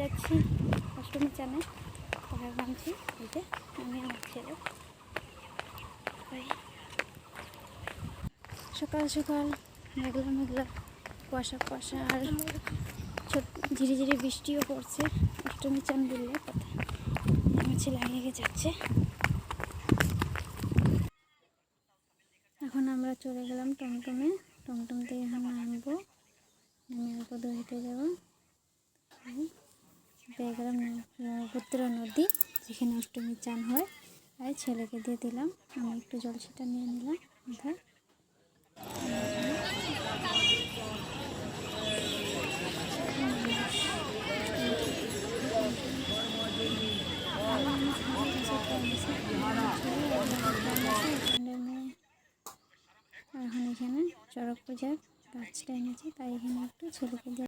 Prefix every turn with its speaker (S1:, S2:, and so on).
S1: যাচ্ছি অষ্টমী চানে পড়া নামছি। এই যে আমি আমার ছেলে। সকাল সকাল মেঘলা মেঘলা কুয়াশা কুয়াশা আর ঝিরি ঝিরি বৃষ্টিও পড়ছে। অষ্টমী চান বললে কথা। আমার ছেলে আগে যাচ্ছে। এখন আমরা চলে গেলাম টমটমে। টমটম থেকে এখন নামবো, নেমে অল্প দূর হেঁটে যাবো। পেয়ে গেলাম ব্রহ্মপুত্র নদী, যেখানে অষ্টমী চান হয়। আর ছেলেকে দিয়ে দিলাম, আমি একটু জলসিটা নিয়ে নিলাম। এখন এখানে চড়ক পূজার গাছটা এনেছি, তাই এখানে একটু ছেলেকে দিয়ে